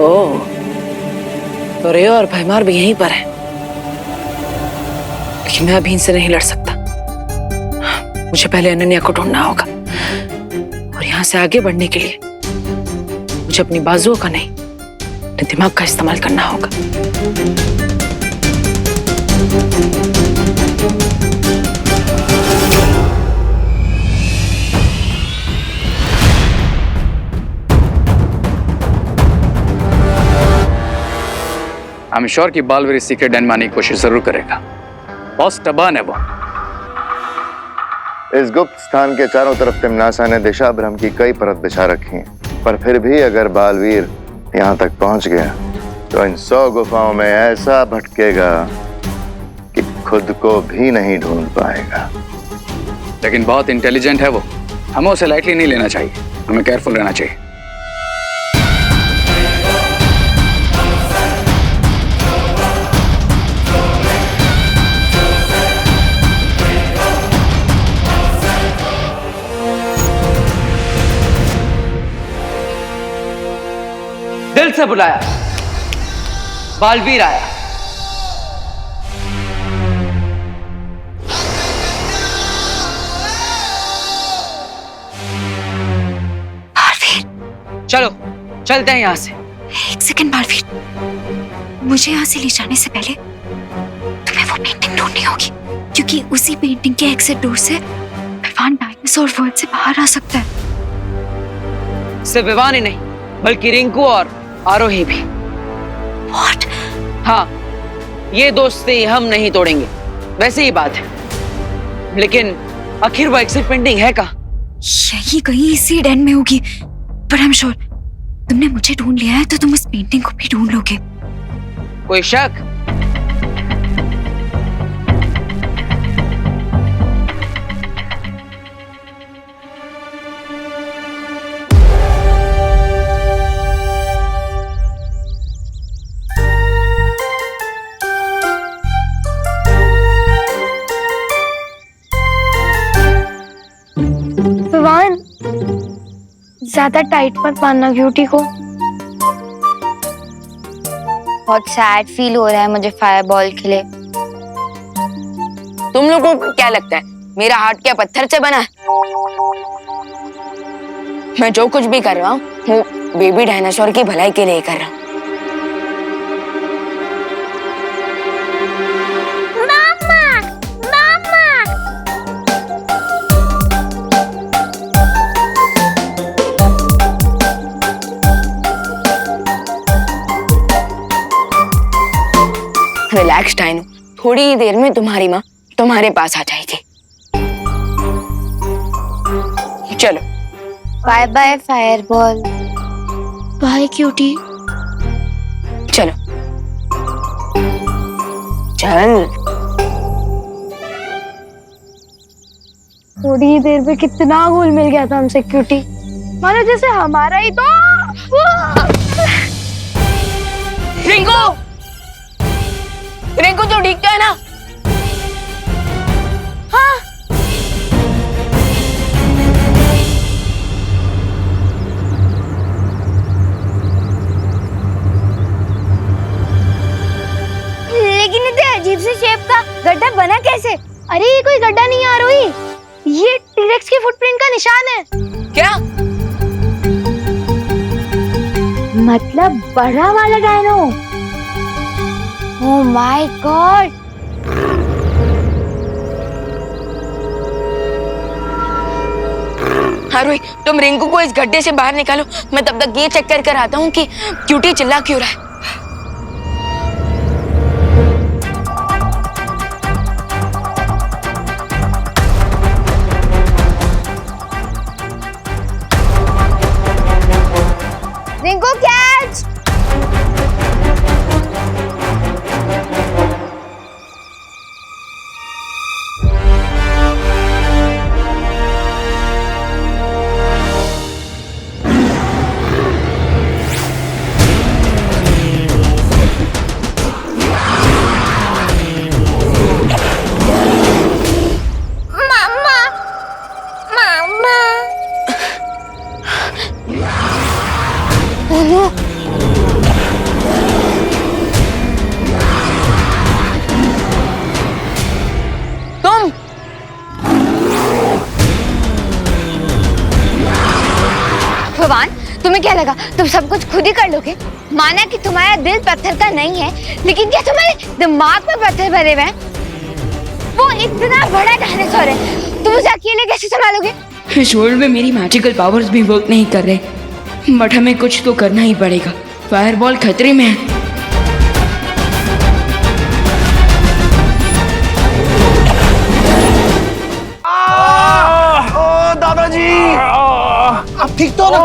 ओह, तो रे और भैमार भी यहीं पर है, लेकिन मैं अभी इनसे नहीं लड़ सकता। मुझे पहले अनन्या को ढूंढना होगा और यहाँ से आगे बढ़ने के लिए मुझे अपनी बाजुओं का नहीं, अपने दिमाग का इस्तेमाल करना होगा। आई एम श्योर कि बालवीर इस सीक्रेट डैन में आने की कोशिश जरूर करेगा। बहुत स्टबर्न है वो। इस गुप्त स्थान के चारों तरफ तिमनासा ने दिशा भ्रम की कई परत बिछा रखी हैं, पर फिर भी अगर बालवीर यहाँ तक पहुंच गया तो इन 100 गुफाओं में ऐसा भटकेगा कि खुद को भी नहीं ढूंढ पाएगा। लेकिन बहुत इंटेलिजेंट है वो, हमें उसे लाइटली नहीं लेना चाहिए, हमें केयरफुल रहना चाहिए। दिल से बुलाया, बालवीर आया। बालवीर, चलो चलते हैं यहाँ से। एक सेकंड बालवीर, मुझे यहाँ से ले जाने से पहले तुम्हें वो पेंटिंग ढूंढनी होगी, क्योंकि उसी पेंटिंग के एग्जिट डोर से विवान डायनासोर वर्ल्ड से बाहर आ सकता है। सिर्फ विवान ही नहीं, बल्कि रिंकू और आरोही भी। What? हाँ, ये दोस्ती हम नहीं तोड़ेंगे, वैसे ही बात है। लेकिन आखिर वो एग्जिट पेंटिंग है कहाँ? यही कहीं इसी डैन में होगी, पर आई एम श्योर तुमने मुझे ढूंढ लिया है तो तुम उस पेंटिंग को भी ढूंढ लोगे। कोई शक? विवान, ज्यादा टाइट मत बांधना क्यूटी को। बहुत सैड फील हो रहा है मुझे फायरबॉल के लिए। तुम लोगों को क्या लगता है मेरा हार्ट क्या पत्थर से बना है? मैं जो कुछ भी कर रहा हूँ वो बेबी डायनासोर की भलाई के लिए कर रहा हूँ। रिलैक्स डाइनो, थोड़ी ही देर में तुम्हारी माँ तुम्हारे पास आ जाएगी। चलो bye bye fireball. Bye cutie. चलो चल। थोड़ी ही देर में कितना घुल मिल गया था हमसे क्यूटी, मानो जैसे हमारा ही तो। रिंकू, रिंकू तो ठीक है ना? हाँ। लेकिन इतने अजीब से शेप का गड्ढा बना कैसे? अरे ये कोई गड्ढा नहीं आ रही, ये टीरेक्स के फुटप्रिंट का निशान है। क्या मतलब बड़ा वाला dino. Oh my god. Arohi, तुम रिंकू को इस गड्ढे से बाहर निकालो, मैं तब तक ये चेक कर आता हूँ कि क्यूटी चिल्ला क्यों रहा है। रिंकू कैच। तुम्हें क्या लगा तुम सब कुछ खुद ही कर लोगे? माना कि तुम्हारा दिल पत्थर का नहीं है, लेकिन क्या तुम्हारे दिमाग में पत्थर भरे हुए हैं? वो इतना बड़ा डायनासोर है, तुम उसे अकेले कैसे संभालोगे? इस वर्ल्ड में मेरी मैजिकल पावर्स भी वर्क नहीं कर रहे, बट हमें कुछ तो करना ही पड़ेगा। फायरबॉल खतरे में है। आप ठीक तो ना?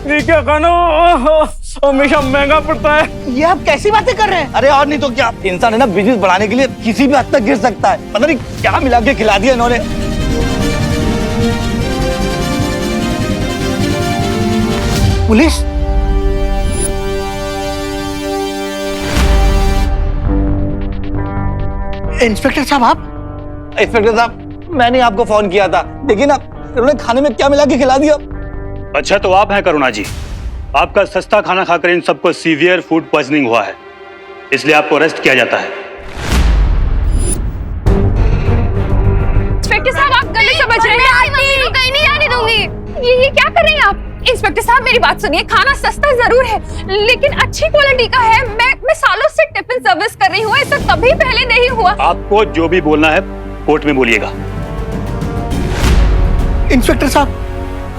ठीक है खानो, हमेशा महंगा पड़ता है। ये आप कैसी बातें कर रहे हैं? अरे और नहीं तो क्या, इंसान है ना, बिजनेस बढ़ाने के लिए किसी भी हद तक गिर सकता है। पता नहीं क्या मिला के खिला दिया इन्होंने। पुलिस? इंस्पेक्टर साहब आप? इंस्पेक्टर साहब मैंने आपको फोन किया था, देखिए ना इन्होंने खाने में क्या मिला के खिला दिया। अच्छा तो आप हैं करुणा जी, आपका सस्ता खाना खाकर इन सबको सीवियर फूड पॉइजनिंग हुआ है, इसलिए आपको अरेस्ट किया जाता है। इंस्पेक्टर साहब आप गलत समझ रहे हैं। मम्मी को कहीं नहीं जाने दूंगी। ये क्या कर रही हैं आप? इंस्पेक्टर साहब मेरी बात सुनिए, खाना सस्ता जरूर है लेकिन अच्छी क्वालिटी का है। मैं सालों से टिफिन सर्विस कर रही हूँ, ऐसा कभी पहले नहीं हुआ। आपको जो भी बोलना है कोर्ट में बोलिएगा। इंस्पेक्टर साहब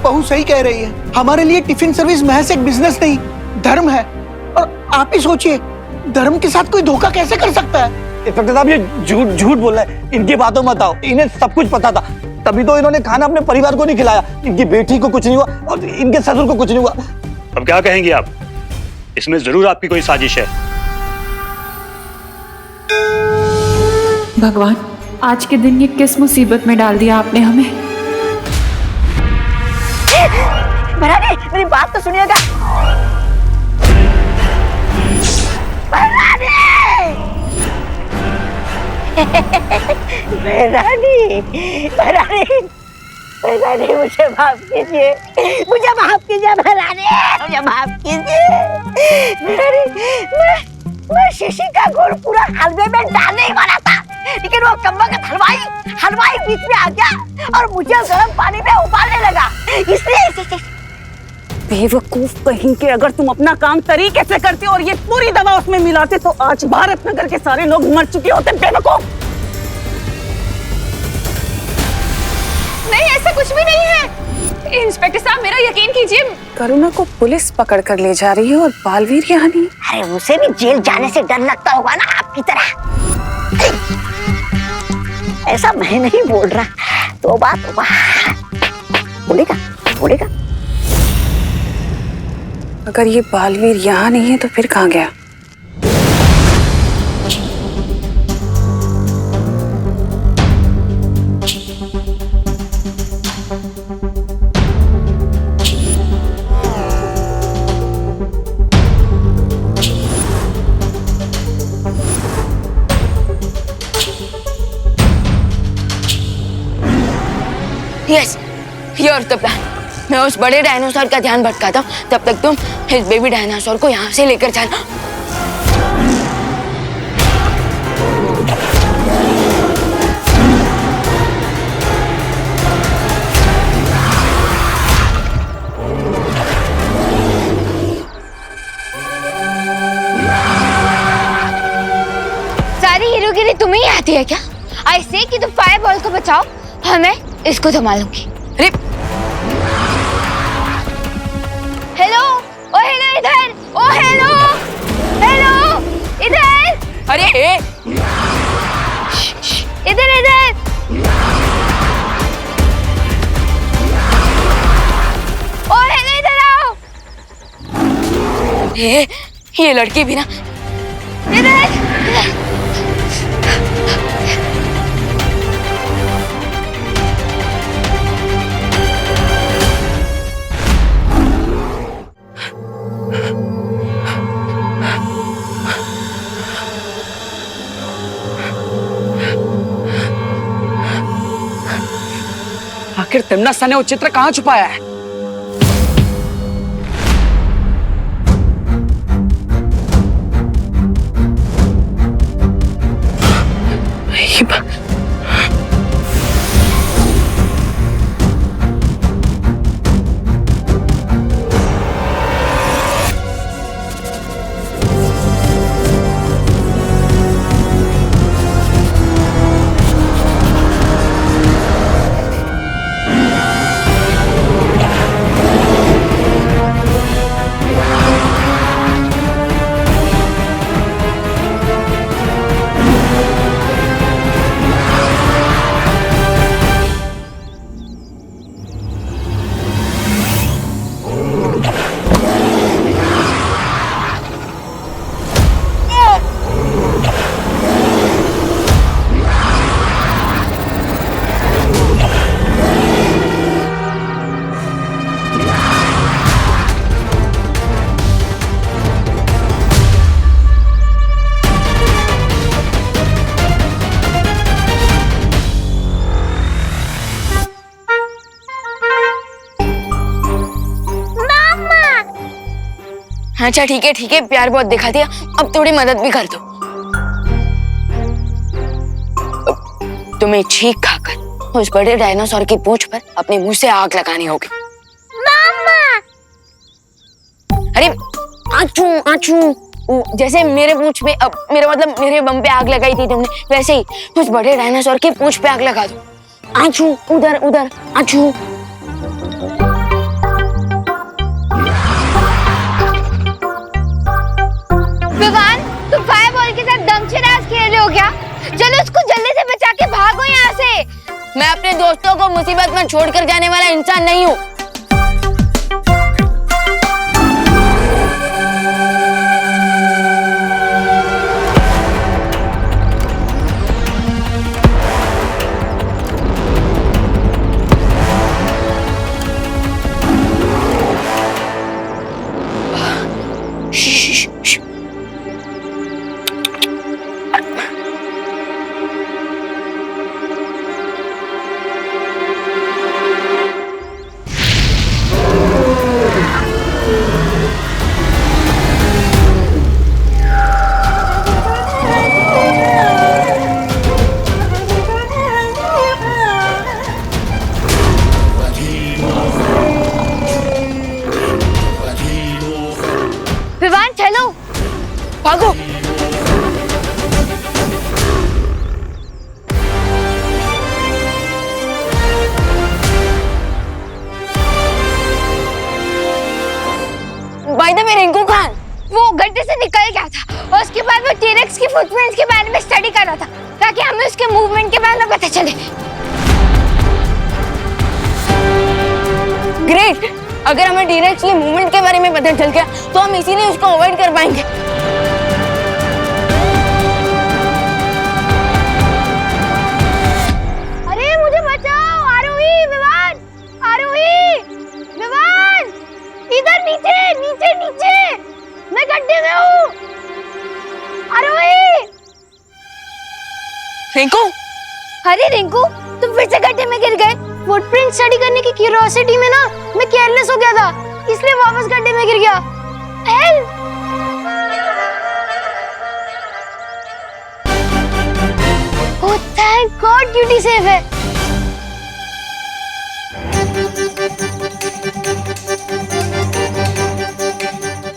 बहू सही कह रही है, हमारे लिए टिफिन सर्विस महज एक बिजनेस नहीं धर्म है। और आप ही सोचिए धर्म के साथ कोई धोखा कैसे कर सकता है? इंस्पेक्टर साहब ये झूठ बोल रहे हैं, इनकी बातों मत आओ। इन्हें सब कुछ पता था, तभी तो इन्होंने खाना अपने परिवार को नहीं खिलाया। इनकी बेटी को कुछ नहीं हुआ और इनके ससुर को कुछ नहीं हुआ। अब क्या कहेंगे आप? इसमें जरूर आपकी कोई साजिश है। भगवान, आज के दिन ये किस मुसीबत में डाल दिया आपने हमें। भरानी मेरी बात तो सुनिएगा। भरानी मुझे माफ कीजिए, मुझे माफ कीजिए भरानी, मुझे माफ कीजिए। मैं शीशी का गुड़ पूरा हलवे में डालने ही वाला था, लेकिन वो कम्बख्त हलवाई बीच में आ गया और मुझे गर्म पानी में उबालने लगा, इसलिए। बेवकूफ कहीं के, अगर तुम अपना काम तरीके से करते और ये पूरी दवा उसमें मिलाते तो आज भारत नगर के सारे लोग मर चुके होते। बेवकूफ। नहीं ऐसा कुछ भी नहीं है। इंस्पेक्टर साहब मेरा यकीन कीजिए। करुणा को पुलिस पकड़ कर ले जा रही है और बालवीर यहाँ नहीं। अरे उसे भी जेल जाने से डर लगता होगा ना आपकी तरह। ऐसा मैं नहीं बोल रहा, तौबा तौबा। बोलेगा। अगर ये बालवीर यहाँ नहीं है तो फिर कहाँ गया? Yes, your the plan. मैं उस बड़े डायनासोर का ध्यान भटकाता हूँ, तब तक तुम इस बेबी डायनासोर को यहाँ से लेकर जाना। सारी हीरोगिरी तुम्हें ही आती है क्या? ऐसे कि तुम फायर बॉल को बचाओ, हमें इसको संभालूंगी। अरे हेलो, ओ हेलो इधर, ओ हेलो इधर। अरे इधर। ओ हेलो इधर आओ। ये लड़की भी ना। इधर। आखिर तिम्नासा ने वो चित्र कहाँ छुपाया है? अच्छा ठीक है, प्यार बहुत दिखा दिया, अब थोड़ी मदद भी कर दो। तुम्हें छींक खाकर उस बड़े डायनासोर की पूंछ पर अपने मुंह से आग लगानी होगी। मामा! अरे आचू आचू, जैसे मेरे पूंछ पे, मेरा मतलब मेरे बम पे आग लगाई थी तुमने, वैसे ही उस बड़े डायनासोर की पूंछ पे आग लगा दो। आचू, उधर उधर, आचू। विवान, तुम फायरबॉल के साथ दमचराज खेल रहे हो क्या? चलो उसको जल्दी से बचा के भागो यहाँ से। मैं अपने दोस्तों को मुसीबत में छोड़कर जाने वाला इंसान नहीं हूँ। विवान चलो, भागो। By the way Rinku Khan, वो गड्ढे से निकल गया था और उसके बाद वो टीरेक्स की फुटप्रिंट्स के बारे में स्टडी कर रहा था ताकि हमें उसके मूवमेंट के बारे में पता चले। ग्रेट, अगर हमें टीरेक्स के मूवमेंट के बारे में पता चल गया तो हम इसीलिए उसको अवॉइड कर पाएंगे। अरे मुझे बचाओ, आरोही, विवान, आरोही, विवान, इधर नीचे नीचे नीचे, मैं गड्ढे में हूँ। आरोही! रिंकू! अरे रिंकू, तुम फिर से गड्ढे में गिर गए। फुटप्रिंट स्टडी करने की क्यूरियोसिटी में ना मैं केयरलेस हो गया था, इसलिए वापस गड्ढे में गिर गया। Help! Oh thank God, duty safe है।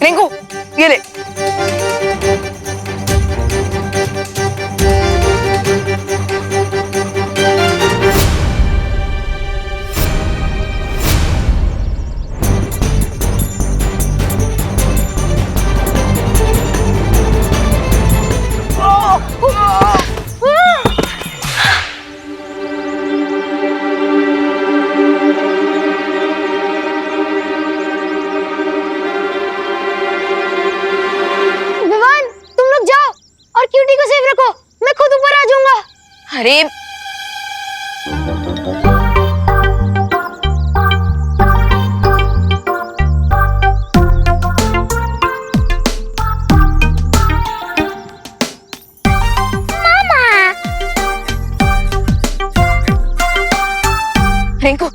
रिंकू, ये ले। अरे रिंकू,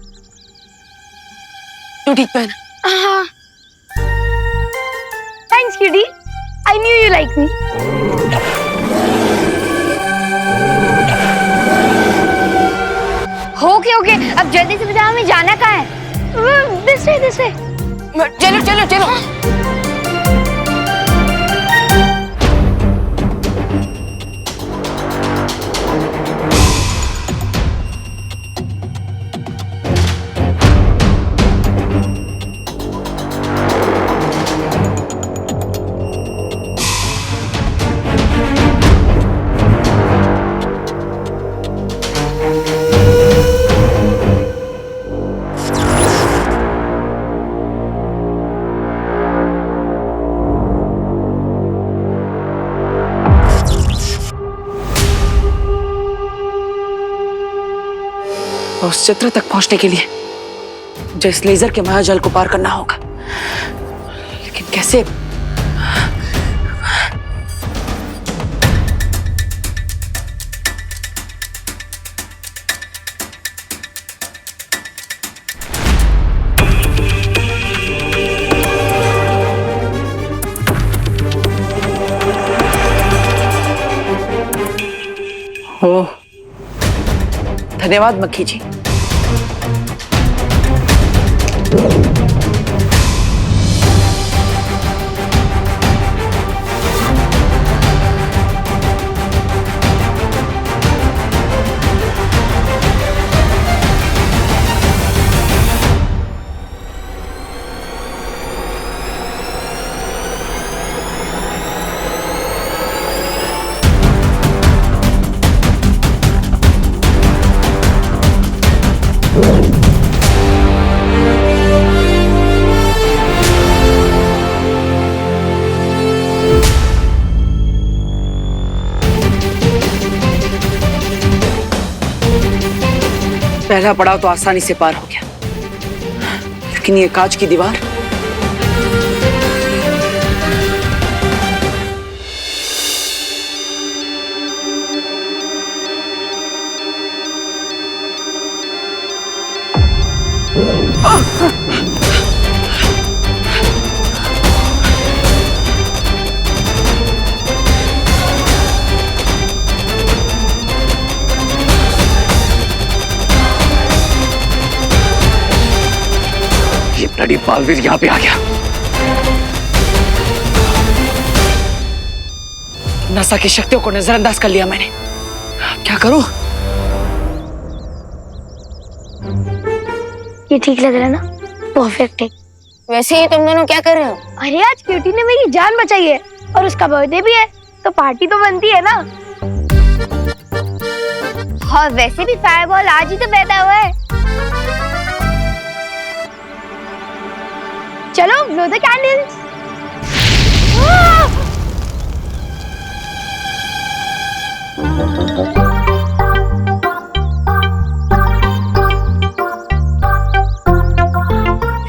तू ठीक पे ना? हाँ। Thanks cutie, I knew you like me. Okay, अब जल्दी से बताओ हमें जाना कहाँ है? This way. चलो चलो चलो। उस चित्र तक पहुंचने के लिए मुझे इस लेजर के मायाजाल को पार करना होगा, लेकिन कैसे? ओह, धन्यवाद मक्खी जी। पहला पड़ाव तो आसानी से पार हो गया, लेकिन ये कांच की दीवार, ब्लडी बालवीर यहाँ पे आ गया। नसा की शक्तियों को नजरअंदाज कर लिया मैंने। क्या करूं? ये ठीक लग रहा है ना? परफेक्ट है। वैसे ही तुम दोनों क्या कर रहे हो? अरे आज क्यूटी ने मेरी जान बचाई है और उसका बर्थडे भी है, तो पार्टी तो बनती है ना। हाँ, वैसे भी फायरबॉल आज ही तो बैठा हुआ है। चलो, blow the candles.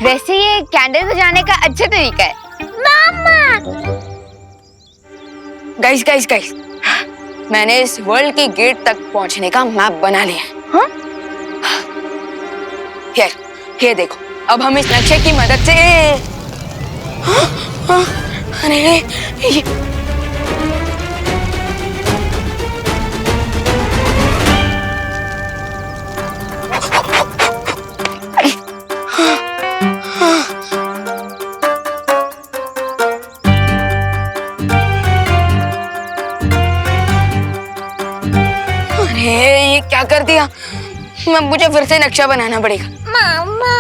वैसे ये कैंडल बजाने का अच्छा तरीका है। मामा! गाइस, मैंने इस वर्ल्ड के गेट तक पहुंचने का मैप बना लिया है। हाँ? ये देखो, अब हम इस नक्शे की मदद से अरे ये क्या कर दिया? मुझे फिर से नक्शा बनाना पड़ेगा। मामा!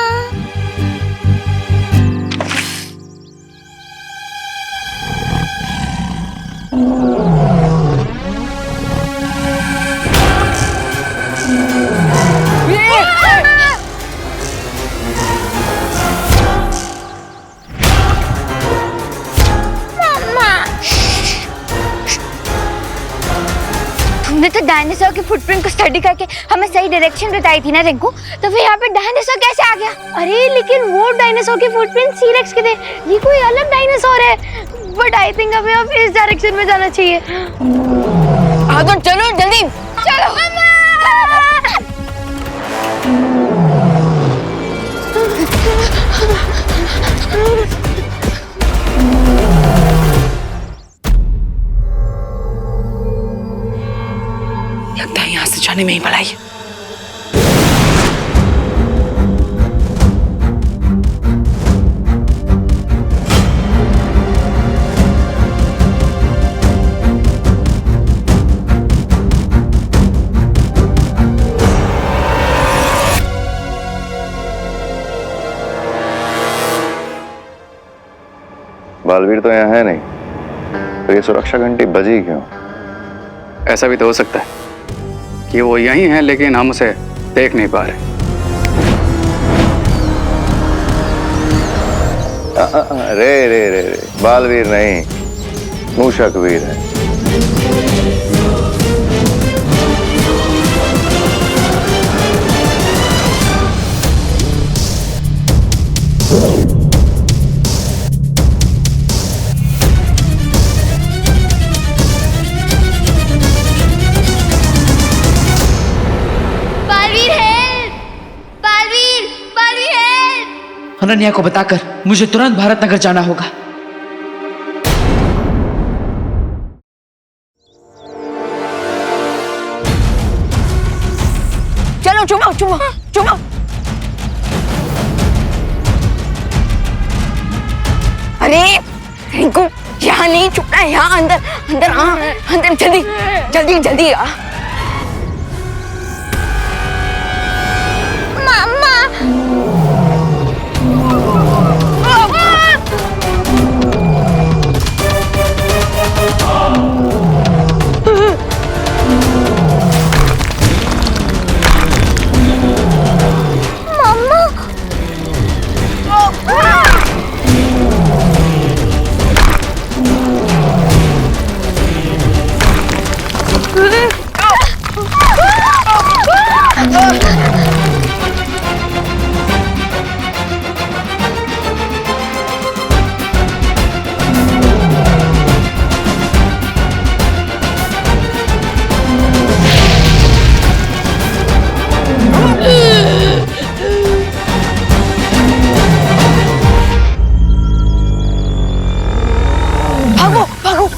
तुमने तो डायनासोर के फुटप्रिंट को स्टडी करके हमें सही डायरेक्शन बताई थी ना रिंकू, तो फिर यहाँ पे डायनासोर कैसे आ गया? अरे लेकिन वो डायनासोर के फुटप्रिंट सीरेक्स के थे, ये कोई अलग डायनासोर है। बट आई थिंक हमें अब इस डायरेक्शन में जाना चाहिए। हाँ तो चलो जल्दी चलो। लगता है यहाँ से जाने में ही भलाई है। बालवीर तो यहाँ है नहीं, तो ये सुरक्षा घंटी बजी क्यों? ऐसा भी तो हो सकता है कि वो यहीं है, लेकिन हम उसे देख नहीं पा रहे। रे रे रे रे, बालवीर नहीं, मूषक वीर है। अनन्या को बताकर मुझे तुरंत भारत नगर जाना होगा। चुमाओ चुमाओ चुमाओ चुमाओ। अरे रिंकू यहाँ नहीं छुपना है, यहाँ अंदर अंदर आ, अंदर जल्दी जल्दी जल्दी आ। भागो भागो।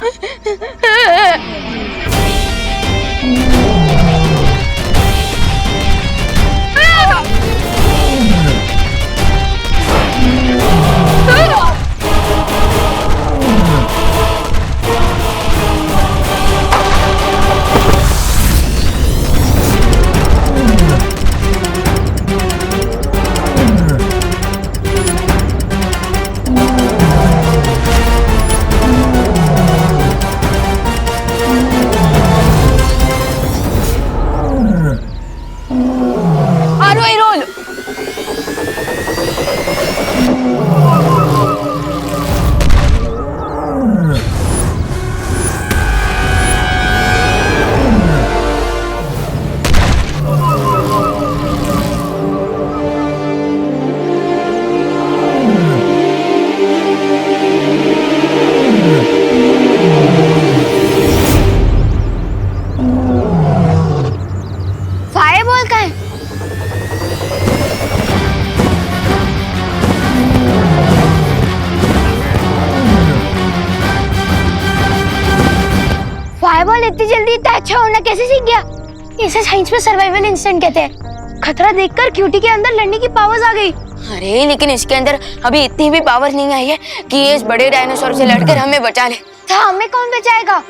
फायरबॉल का है? फायरबॉल इतनी जल्दी इतना अच्छा होना कैसे सीख गया? इसे साइंस में सर्वाइवल इंस्टेंट कहते हैं। खतरा देखकर क्यूटी के अंदर लड़ने की पावर्स आ गई। अरे लेकिन इसके अंदर अभी इतनी भी पावर नहीं आई है कि ये इस बड़े डायनासोर से लड़कर हमें बचा ले। तो हमें कौन बचाएगा?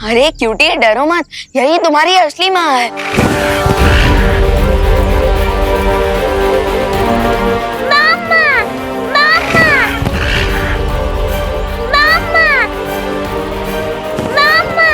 अरे क्यूटी डरो मत, यही तुम्हारी असली माँ है। मामा, मामा, मामा, मामा।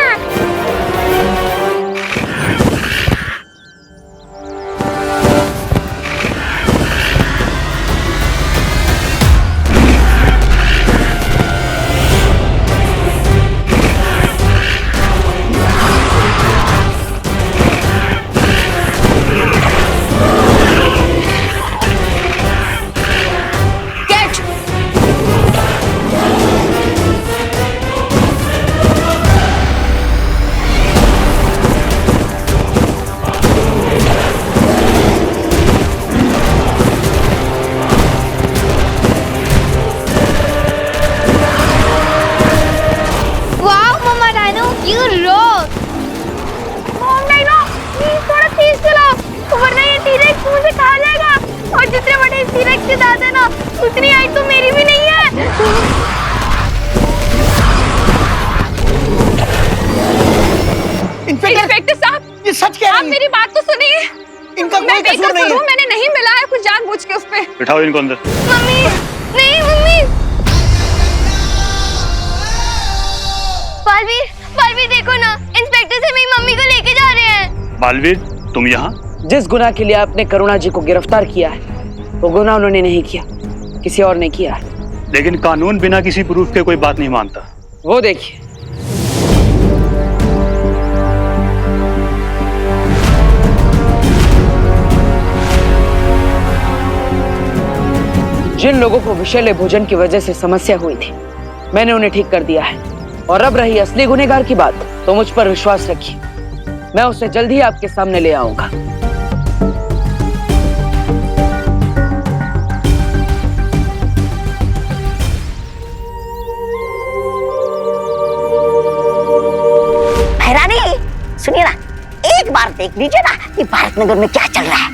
उतनी हाइट तो मेरी भी नहीं है। इंस्पेक्टर साहब, ये सच कह रही आप है। मेरी बात तो सुनिए। इनका मैं कोई कसूर नहीं है। मैंने नहीं मिलाया कुछ जानबूझ के उस पे। बिठाओ इनको अंदर। मम्मी, नहीं मम्मी। बालवीर, बालवीर देखो ना, इंस्पेक्टर से मेरी मम्मी को लेके जा रहे हैं। बालवीर, तुम यहाँ? जिस गुनाह के लिए आपने करुणा जी को गिरफ्तार किया है, वो गुनाह उन्होंने नहीं किया, किसी और ने किया है। लेकिन कानून बिना किसी प्रूफ के कोई बात नहीं मानता। वो देखिए। जिन लोगों को विषैले भोजन की वजह से समस्या हुई थी, मैंने उन्हें ठीक कर दिया है। और अब रही असली गुनहगार की बात, तो मुझ पर विश्वास रखिए, मैं उसे जल्द ही आपके सामने ले आऊंगा। रानी सुनिए ना, एक बार देख लीजिए ना कि भारत नगर में क्या चल रहा है।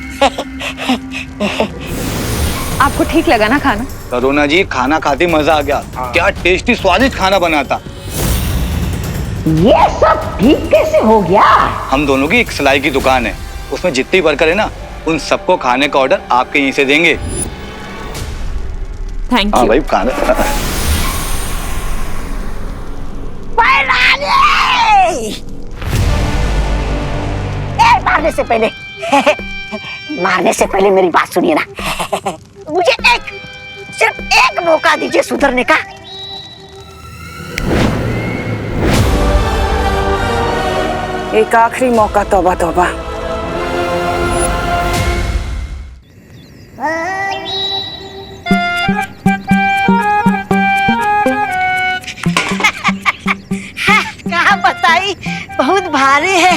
आपको ठीक लगा ना खाना? करुणा जी, खाना खाते मजा आ गया। क्या टेस्टी स्वादिष्ट खाना बना था। ये सब ठीक कैसे हो गया? हम दोनों की एक सिलाई की दुकान है, उसमें जितनी वर्कर है ना, उन सबको खाने का ऑर्डर आपके यहीं से देंगे। थैंक हाँ यू। भाई, खाना। मारने से पहले मेरी बात सुनिए ना। मुझे सिर्फ एक मौका दीजिए सुधरने का। एक आखिरी मौका, तौबा तौबा। कहा बताई, बहुत भारी है।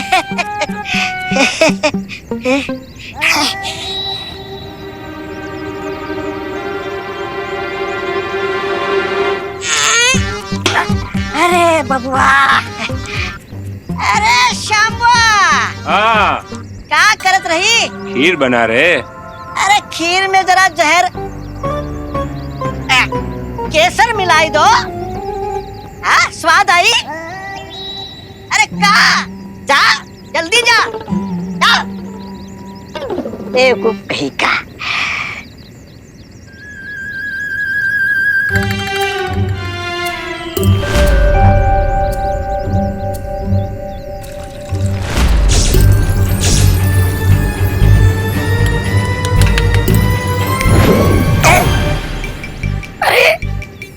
अरे बबुआ, अरे श्यामुआ, हाँ, क्या करत रही? खीर बना रहे। अरे खीर में जरा जहर केसर मिलाई दो। हाँ, स्वाद आई। अरे का जा, जल्दी जा, जा। बेवकूफ कहीं का।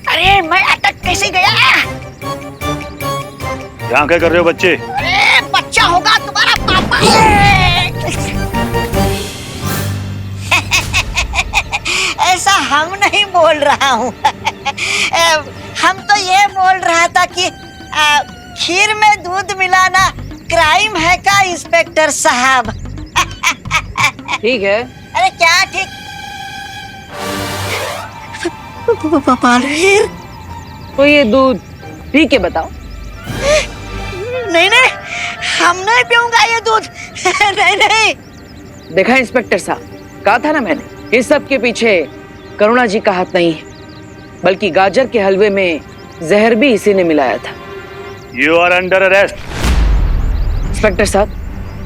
अरे मैं अटक कैसे गया? यहाँ क्या कर रहे हो बच्चे? अरे बच्चा होगा तुम्हारा पापा। ऐसा हम नहीं बोल रहा हूँ। हम तो ये बोल रहा था कि खीर में दूध मिलाना क्राइम है का इंस्पेक्टर साहब? ठीक है। अरे क्या ठीक? बालवीर, तो ये दूध पी के बताओ। नहीं नहीं, हम नहीं पीऊंगा ये दूध। नहीं नहीं। देखा इंस्पेक्टर साहब, कहा था ना मैंने, इस सब के पीछे करुणा जी का हाथ नहीं है, बल्कि गाजर के हलवे में जहर भी इसी ने मिलाया था। You are under arrest. Inspector साहब,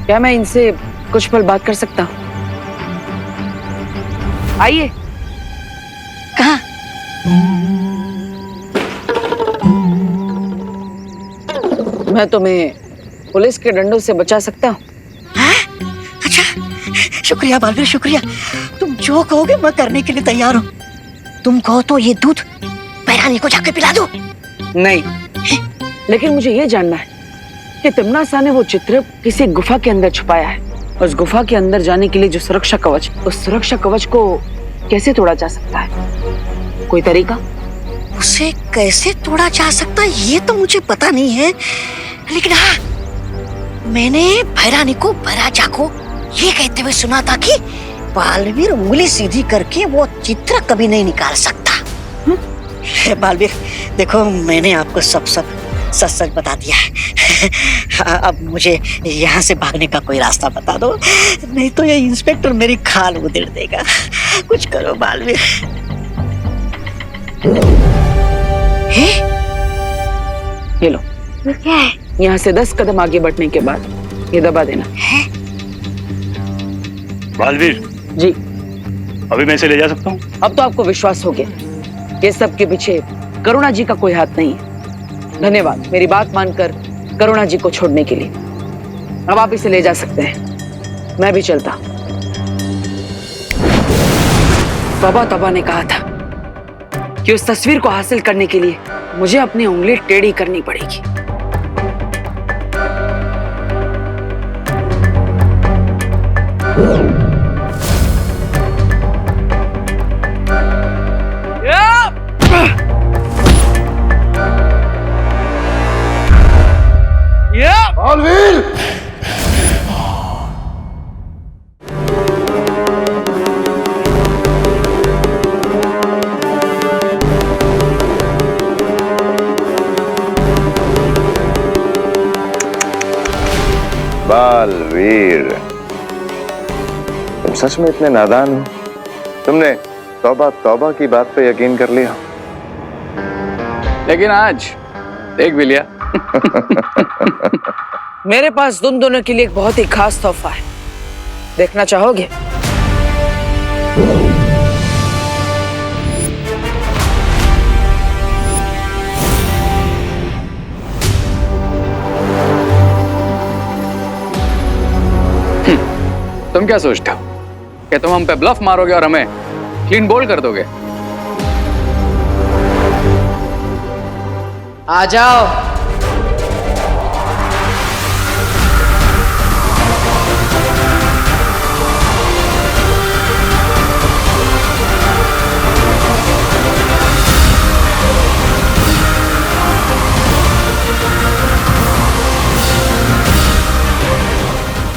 क्या मैं इनसे कुछ पल बात कर सकता हूँ? आइए। कहाँ? मैं तुम्हें पुलिस के डंडों से बचा सकता हूँ। अच्छा, शुक्रिया बालवीर, शुक्रिया। तुम जो कहोगे मैं करने के लिए तैयार हूँ। तुम कहो तो ये दूध पैरानी को जाके पिला दो। नहीं, लेकिन मुझे ये जानना है कि तिम्ना सा ने वो चित्र किसी गुफा के अंदर छुपाया है। उस गुफा के अंदर जाने के लिए जो सुरक्षा कवच, उस सुरक्षा कवच को कैसे तोड़ा जा सकता है? कोई तरीका? उसे कैसे तोड़ा जा सकता है ये तो मुझे पता नहीं है, लेकिन हाँ, मैंने भैरानी को भैराजा को ये कहते हुए सुना था कि बालवीर उंगली सीधी करके वो चित्र कभी नहीं निकाल सकता। बालवीर देखो, मैंने आपको सब सच सच बता दिया है। अब मुझे यहाँ से भागने का कोई रास्ता बता दो, नहीं तो ये इंस्पेक्टर मेरी खाल उधेड़ देगा। कुछ करो बालवीर। ये लो, क्या है? यहाँ से 10 कदम आगे बढ़ने के बाद ये दबा देना। बालवीर जी, अभी मैं इसे ले जा सकता हूँ? अब तो आपको विश्वास हो गया ये सब के पीछे करुणा जी का कोई हाथ नहीं है। धन्यवाद मेरी बात मानकर करुणा जी को छोड़ने के लिए। अब आप इसे ले जा सकते हैं, मैं भी चलता। तौबा तौबा ने कहा था कि उस तस्वीर को हासिल करने के लिए मुझे अपनी उंगली टेढ़ी करनी पड़ेगी। बालवीर! बालवीर, तुम सच में इतने नादान हो? तुमने तौबा तौबा की बात पे यकीन कर लिया। लेकिन आज देख भी लिया। मेरे पास तुम दोनों के लिए एक बहुत ही खास तोहफा है, देखना चाहोगे? तुम क्या सोचते हो कि तुम हम पे ब्लफ मारोगे और हमें क्लीन बोल कर दोगे? आ जाओ।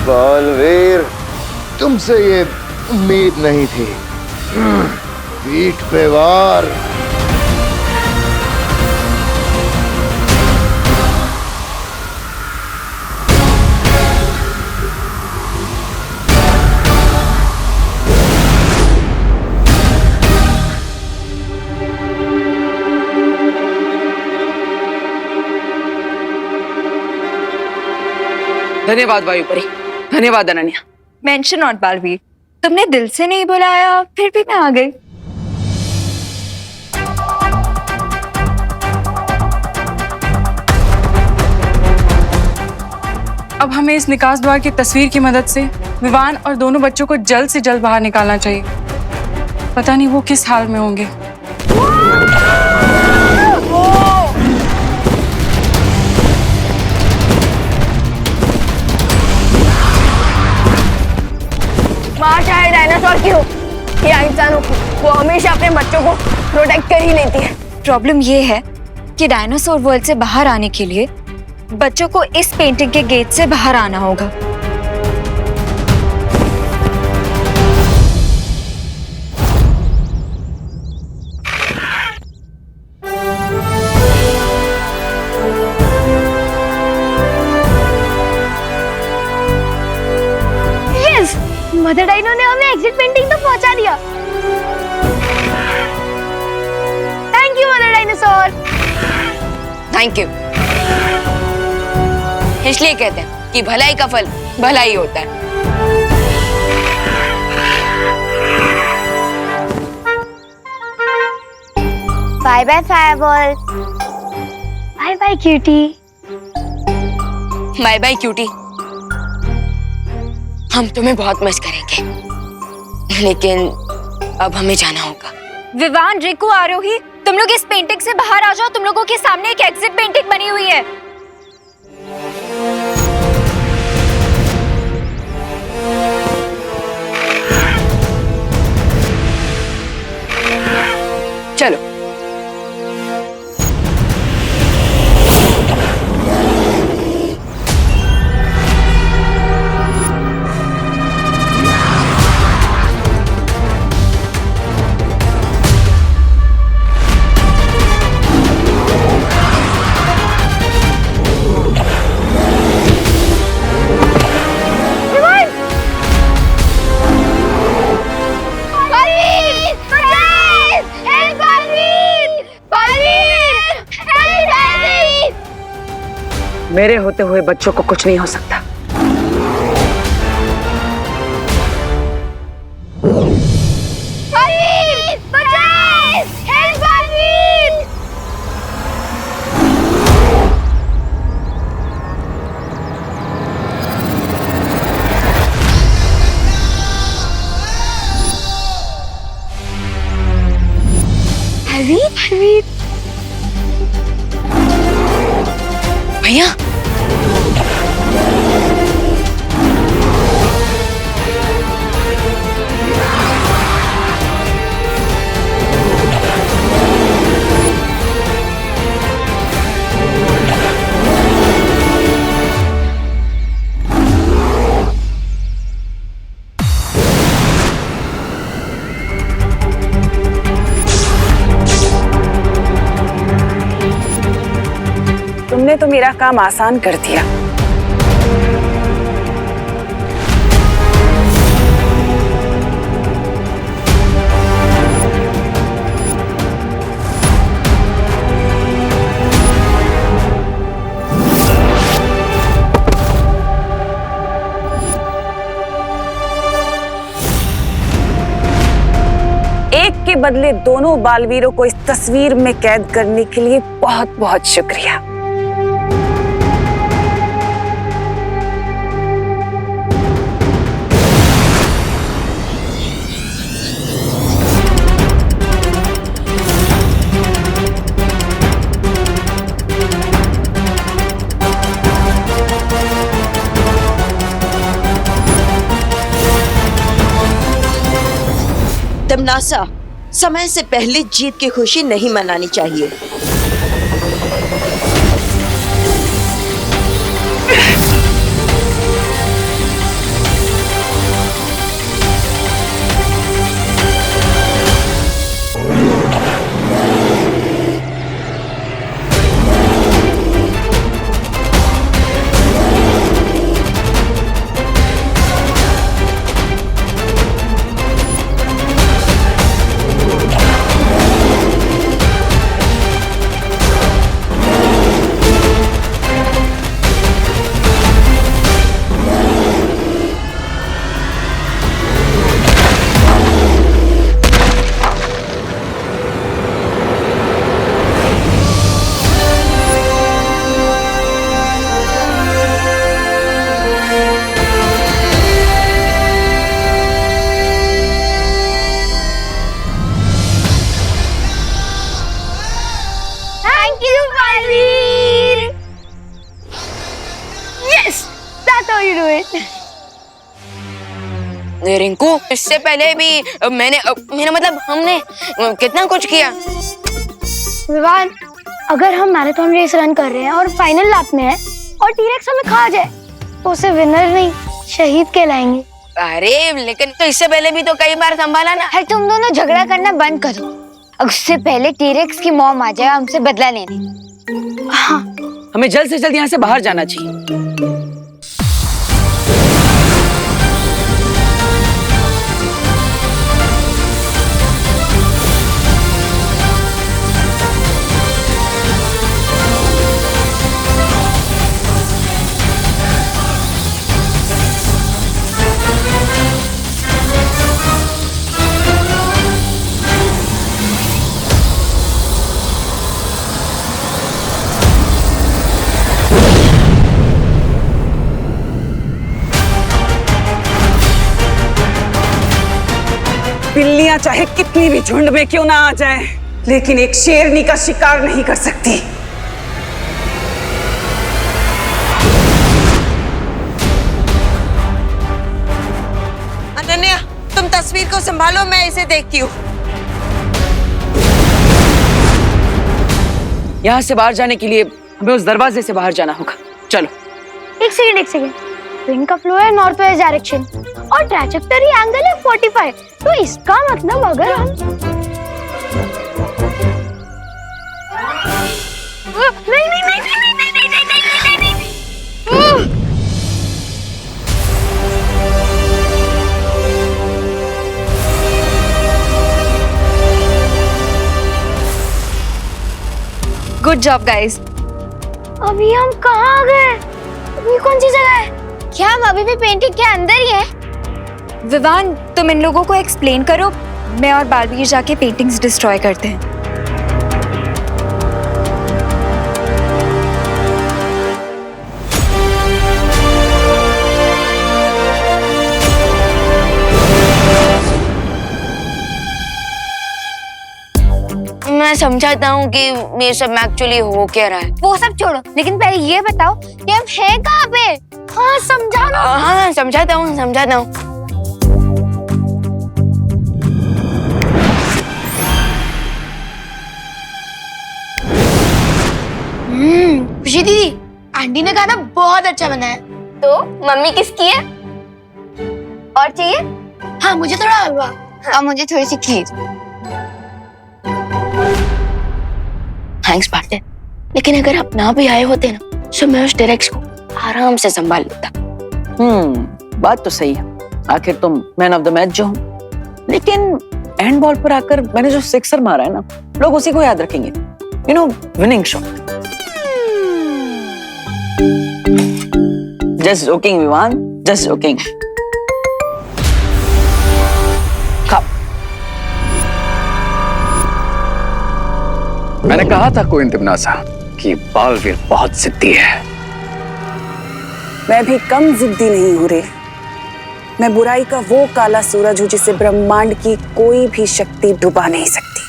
बालवीर, तुमसे ये उम्मीद नहीं थी। पीठ पे वार। धन्यवाद वायुपरी, धन्यवाद अनन्या। मेंशन नॉट बालवीर, तुमने दिल से नहीं बुलाया, फिर भी मैं आ गई। अब हमें इस निकास द्वार की तस्वीर की मदद से विवान और दोनों बच्चों को जल्द से जल्द बाहर निकालना चाहिए। पता नहीं वो किस हाल में होंगे। माँ चाहे डायनासोर की हो या इंसानों की, वो हमेशा अपने बच्चों को प्रोटेक्ट कर ही लेती है। प्रॉब्लम ये है कि डायनासोर वर्ल्ड से बाहर आने के लिए बच्चों को इस पेंटिंग के गेट से बाहर आना होगा। मदर डाइनो ने हमें एग्जिट पेंटिंग तो पहुंचा दिया। Thank you mother dinosaur. Thank you. इसलिए कहते हैं कि भलाई का फल भलाई होता है। Bye bye fireball. Bye bye cutie. Bye bye cutie. हम तुम्हें बहुत मिस करेंगे, लेकिन अब हमें जाना होगा। विवान, रिकू, आरोही, तुम लोग इस पेंटिंग से बाहर आ जाओ। तुम लोगों के सामने एक एग्जिट पेंटिंग बनी हुई है। चलो। मेरे होते हुए बच्चों को कुछ नहीं हो सकता। भैया तुमने तो मेरा काम आसान कर दिया। एक के बदले दोनों बालवीरों को इस तस्वीर में कैद करने के लिए बहुत बहुत शुक्रिया। तमनासा, समय से पहले जीत की खुशी नहीं मनानी चाहिए। रिंकू, इससे पहले भी मेरा मतलब हमने कितना कुछ किया। विवान, अगर हम मैराथन रेस रन कर रहे हैं और फाइनल लैप में है और टीरेक्स हमें खा जाए तो उसे विनर नहीं शहीद कहलाएंगे। अरे लेकिन तो इससे पहले भी तो कई बार संभाला ना। है, तुम दोनों झगड़ा करना बंद करो। उससे पहले टीरेक्स की मॉम आ जाए हमसे बदला लेने। हाँ, हमें जल्द से जल्द यहाँ से बाहर जाना चाहिए। बिल्लियां चाहे कितनी भी झुंड में क्यों ना आ जाएं, लेकिन एक शेरनी का शिकार नहीं कर सकती। अनन्या, तुम तस्वीर को संभालो, मैं इसे देखती हूँ। यहाँ से बाहर जाने के लिए हमें उस दरवाजे से बाहर जाना होगा। चलो। एक सेकंड। विंड का फ्लो है नॉर्थ वेस्ट डायरेक्शन और ट्रैजेक्टरी एंगल है 45। तो इसका मतलब अगर हम नहीं। Good job guys. अभी हम कहाँ आ गए? ये कौन सी जगह है? क्या हम अभी भी पेंटिंग के अंदर ही हैं? विवान, तुम इन लोगों को एक्सप्लेन करो, मैं और बालवीर जाके पेंटिंग्स डिस्ट्रॉय करते हैं। मैं समझाता हूँ कि ये सब एक्चुअली हो क्या रहा है। वो सब छोड़ो, लेकिन पहले ये बताओ कि हम हैं कहाँ पे? हाँ समझाना। हाँ समझाता हूँ। खुशी दीदी, आंटी ने खाना बहुत अच्छा बनाया। तो मम्मी किसकी है? और चाहिए? हाँ मुझे थोड़ा हलवा और मुझे थोड़ी सी खीर। थैंक्स पार्टनर, लेकिन अगर आप ना भी आए होते ना तो मैं उस डायरेक्ट को आराम से संभाल लेता। बात तो सही है, आखिर तुम मैन ऑफ द मैच जो हो। लेकिन एंड बॉल पर आकर मैंने जो सिक्सर मारा है ना, लोग उसी को याद रखेंगे। You know, winning shot. Just joking Vivaan, just joking. मैंने कहा था कोई तिमनासा कि बालवीर बहुत जिद्दी है। मैं भी कम जिद्दी नहीं हूं रे। मैं बुराई का वो काला सूरज हूं जिसे ब्रह्मांड की कोई भी शक्ति डुबा नहीं सकती।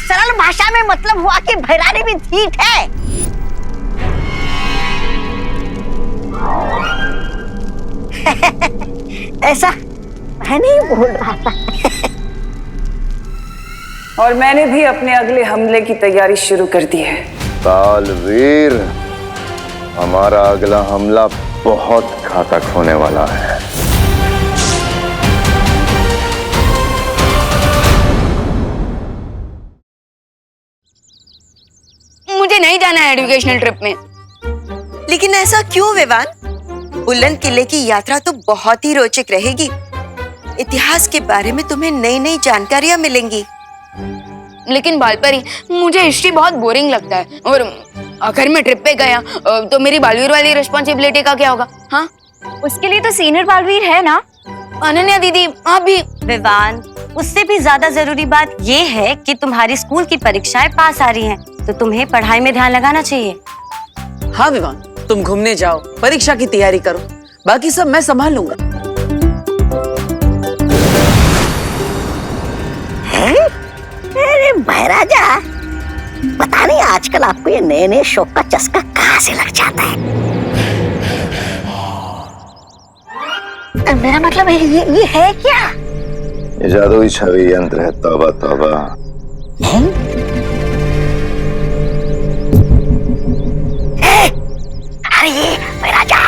सरल भाषा में मतलब हुआ कि भैरानी भी ठीक है। ऐसा मैं नहीं बोल रहा था। और मैंने भी अपने अगले हमले की तैयारी शुरू कर दी है। बालवीर, हमारा अगला हमला बहुत घातक होने वाला है। मुझे नहीं जाना है एजुकेशनल ट्रिप में। लेकिन ऐसा क्यों विवान? बुलंद किले की यात्रा तो बहुत ही रोचक रहेगी। इतिहास के बारे में तुम्हें नई नई जानकारियां मिलेंगी। लेकिन बालपरी, मुझे हिस्ट्री बहुत बोरिंग लगता है, और अगर मैं ट्रिप पे गया तो मेरी बालवीर वाली रिस्पॉन्सिबिलिटी का क्या होगा? हाँ, उसके लिए तो सीनियर बालवीर है ना। अनन्या दीदी, आप भी। विवान, उससे भी ज्यादा जरूरी बात ये है कि तुम्हारी स्कूल की परीक्षाएं पास आ रही हैं, तो तुम्हें पढ़ाई में ध्यान लगाना चाहिए। हाँ विवान, तुम घूमने जाओ, परीक्षा की तैयारी करो, बाकी सब मैं संभाल लूंगा। अरे महाराजा, पता नहीं आजकल आपको ये नए नए शौक का चस्का कहाँ से लग जाता है। मेरा मतलब ये है क्या? ये जादुई छवि यंत्र है। तौबा तौबा। अरे ये महाराजा,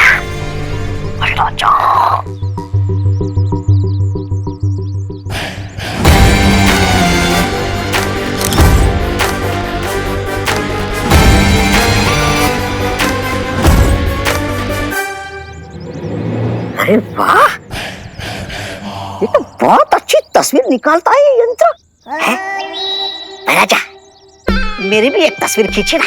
अरे वाह, ये तो बहुत अच्छी तस्वीर निकालता है ये यंत्र। महाराजा, मेरी भी एक तस्वीर खींचे ना।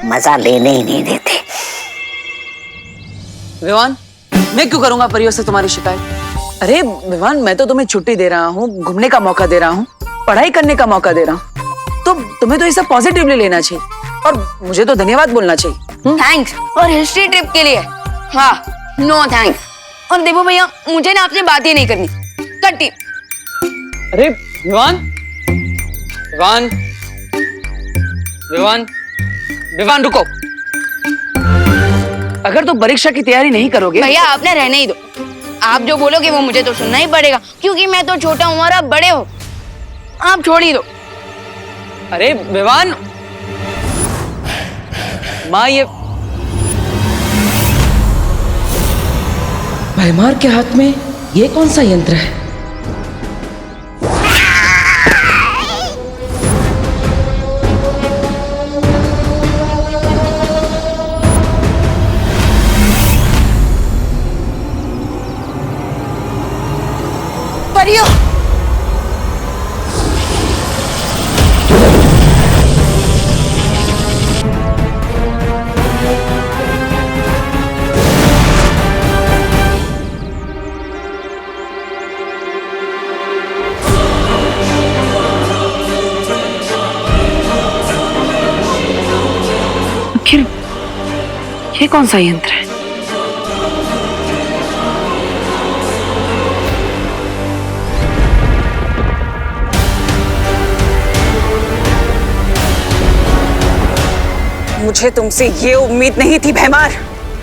मजा लेने ही नहीं देते। विवान, मैं क्यों करूंगा परियों से तुम्हारी शिकायत? अरे विवान, मैं तो तुम्हें छुट्टी दे रहा हूँ, घूमने का मौका दे रहा हूँ, पढ़ाई करने का मौका दे रहा हूँ, तो तुम्हें तो ये सब पॉजिटिवली लेना चाहिए और मुझे तो धन्यवाद बोलना चाहिए। थैंक्स। और हिस्ट्री ट्रिप के लिए हाँ, नो थैंक्स। और देखो भैया, मुझे ना आपसे बात ही नहीं करनी, कट्टी। अरे विवान, विवान, विवान, विवान रुको। अगर तुम परीक्षा की तैयारी नहीं करोगे भैया, आप ना रहने ही दो। आप जो बोलोगे वो मुझे तो सुनना ही पड़ेगा, क्योंकि मैं तो छोटा हूँ और आप बड़े हो। आप छोड़ ही दो। अरे विवान, माँ, ये भैमार के हाथ में ये कौन सा यंत्र है? परियो, आखिर ये कौन सा यंत्र है? मुझे तुमसे ये उम्मीद नहीं थी भैमार।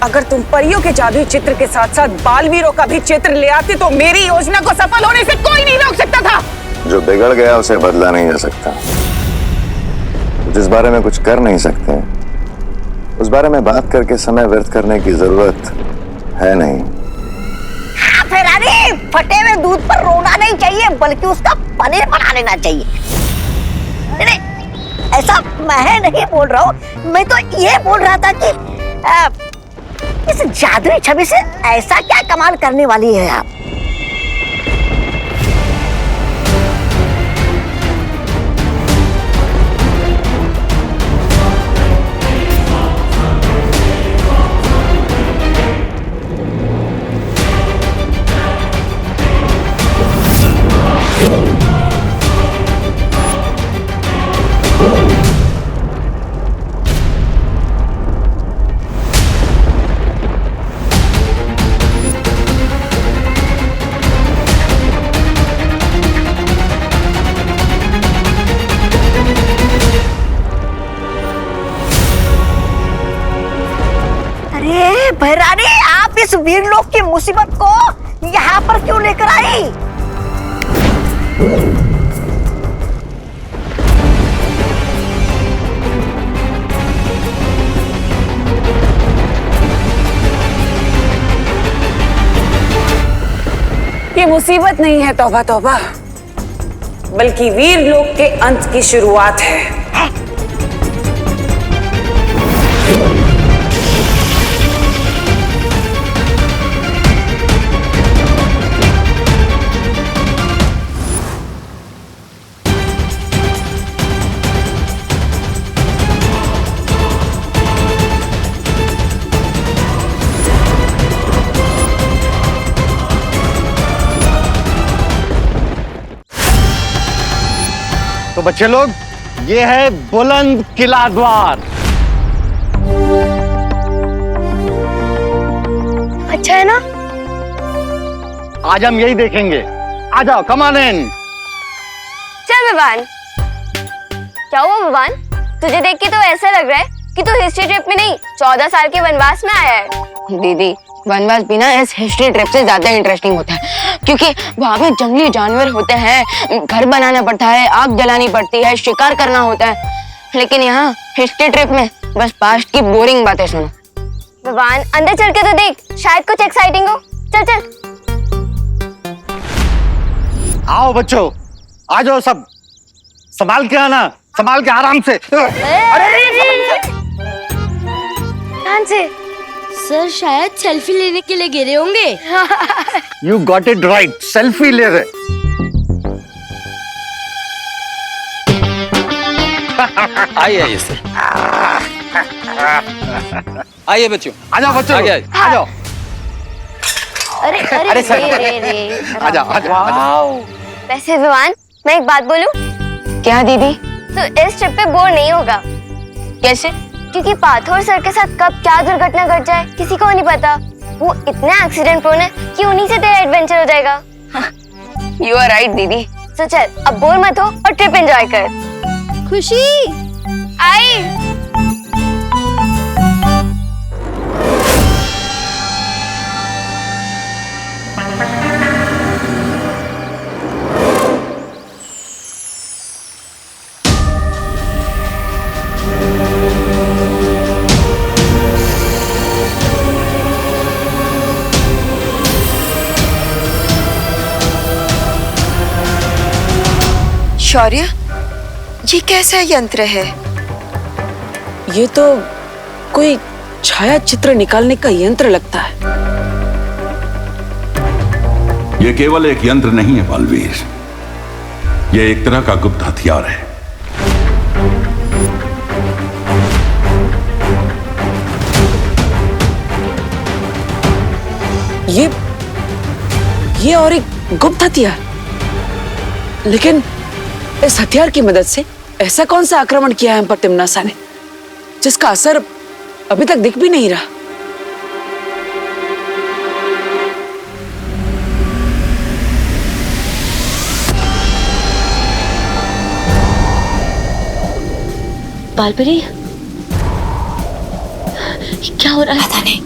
अगर तुम परियों के जादुई चित्र के साथ साथ बालवीरों का भी चित्र ले आते तो मेरी योजना को सफल होने से कोई नहीं रोक सकता था। जो बिगड़ गया उसे बदला नहीं जा सकता। जिस बारे में कुछ कर नहीं सकते उस बारे में बात करके समय व्यर्थ करने की जरूरत है नहीं। फेरानी, फटे हुए दूध पर रोना नहीं चाहिए बल्कि उसका पनीर बना लेना चाहिए। नहीं, ऐसा मैं नहीं बोल रहा हूँ, मैं तो ये बोल रहा था कि इस जादुई छवि से ऐसा क्या कमाल करने वाली है आप? भैरानी, आप इस वीर लोक की मुसीबत को यहाँ पर क्यों लेकर आई? ये मुसीबत नहीं है तौबा तौबा, बल्कि वीर लोक के अंत की शुरुआत है। तो बच्चे लोग, ये है बुलंद किला द्वार। अच्छा है ना? आज हम यही देखेंगे। आ जाओ, कम ऑन इन। चल विवान। क्या हुआ विवान? तुझे देख के तो ऐसा लग रहा है कि तू हिस्ट्री ट्रिप में नहीं 14 साल के वनवास में आया है। दीदी, वनवास भी ना इस हिस्ट्री ट्रिप से ज्यादा इंटरेस्टिंग होता है, क्योंकि वहाँ पे जंगली जानवर होते हैं, घर बनाना पड़ता है, आग जलानी पड़ती है, शिकार करना होता है। लेकिन यहाँ हिस्ट्री ट्रिप में बस पास्ट की बोरिंग बातें सुनो। विवान, अंदर चल के तो देख, शायद कुछ एक्साइटिंग हो। चल चल। आओ बच्चों, आ जाओ सब। संभाल के आना, संभाल के आराम से। ध्यान से। सर शायद सेल्फी लेने के लिए गिरे होंगे। You got it right, selfie ले रहे। आइए आइए सर, आइए बच्चों। आ जाओ बच्चों, आ जाओ। अरे अरे अरे सर, रे। आ जाओ, आ जाओ। वैसे विवान, मैं एक बात बोलूं? क्या दीदी? तो इस ट्रिप पे बोर नहीं होगा। कैसे? क्योंकि पाथोर सर के साथ कब क्या दुर्घटना घट जाए किसी को नहीं पता। वो इतने एक्सीडेंट प्रोन है कि उन्हीं से तेरा एडवेंचर हो जाएगा। यू आर राइट दीदी। तो चल, अब बोर मत हो और ट्रिप एंजॉय कर। खुशी आई। शौर्य, ये कैसा यंत्र है? ये तो कोई छाया चित्र निकालने का यंत्र लगता है। ये केवल एक यंत्र नहीं है बालवीर, ये एक तरह का गुप्त हथियार है। ये और एक गुप्त हथियार। लेकिन इस हथियार की मदद से ऐसा कौन सा आक्रमण किया है हम पर तिम्नासा ने, जिसका असर अभी तक दिख भी नहीं रहा? बालपरी, क्या हो रहा है? पता नहीं।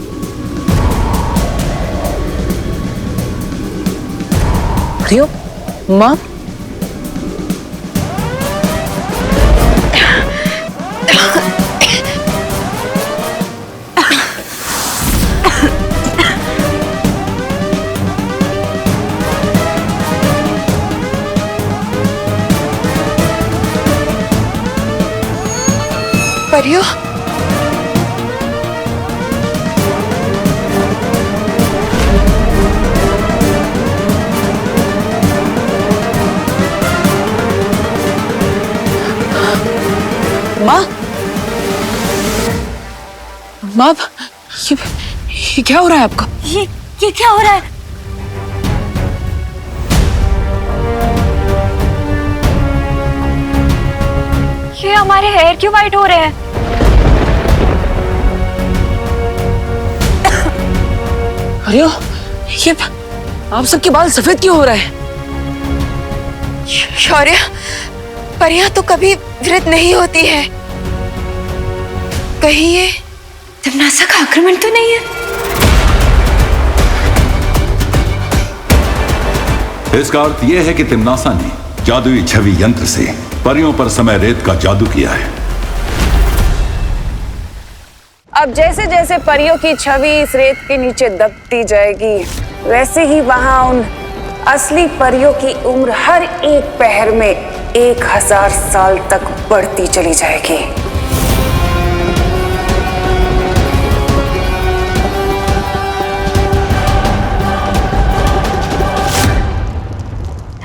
रियो, माँ, परियो, माँ, माँ, ये क्या हो रहा है आपका? ये क्या हो रहा है? ये हमारे हेयर क्यों वाइट हो रहे हैं? अरे ये आप सबके बाल सफेद क्यों हो रहे हैं? शौर्य, परियां तो कभी वृद्ध नहीं होती है। कहीं ये तिम्नासा का आक्रमण तो नहीं है? इसका अर्थ यह है कि तिम्नासा ने जादुई छवि यंत्र से परियों पर समय रेत का जादू किया है। अब जैसे जैसे परियों की छवि इस रेत के नीचे दबती जाएगी, वैसे ही वहां उन असली परियों की उम्र हर एक पहर में 1000 साल तक बढ़ती चली जाएगी।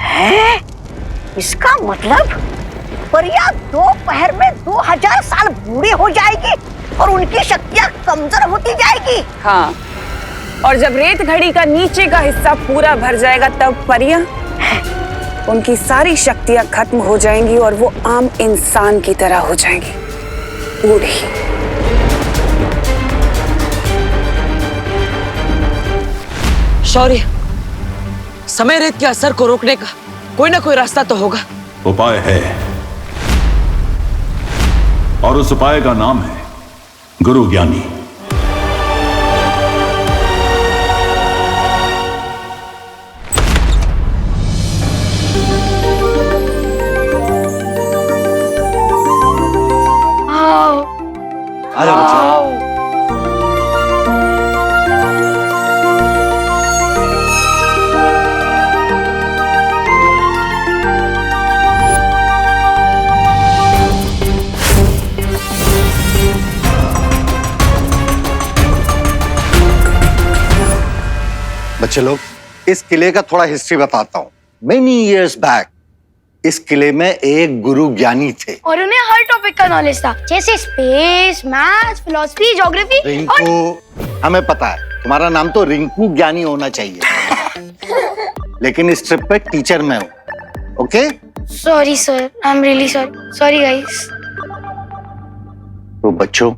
हैं? इसका मतलब परियां 2 पहर में 2000 साल बूढ़ी हो जाएगी और उनकी शक्तियां कमजोर होती जाएगी। हाँ, और जब रेत घड़ी का नीचे का हिस्सा पूरा भर जाएगा तब परियां उनकी सारी शक्तियां खत्म हो जाएंगी और वो आम इंसान की तरह हो जाएंगी, बूढ़ी। शौर्य, समय रेत के असर को रोकने का कोई ना कोई रास्ता तो होगा। उपाय है, और उस उपाय का नाम है गुरु ज्ञानी। आजा बच्चा। बच्चे लोग, इस किले का थोड़ा हिस्ट्री बताता हूँ। मेनी इयर्स बैक इस किले में एक गुरु ज्ञानी थे और उन्हें हर टॉपिक का नॉलेज था, जैसे space, maths, philosophy, geography. Rinku, हमें पता है तुम्हारा नाम तो रिंकू ज्ञानी होना चाहिए, लेकिन इस ट्रिप पे टीचर मैं हूँ। Okay? Sorry sir, I am really sorry. Sorry guys. तो बच्चों,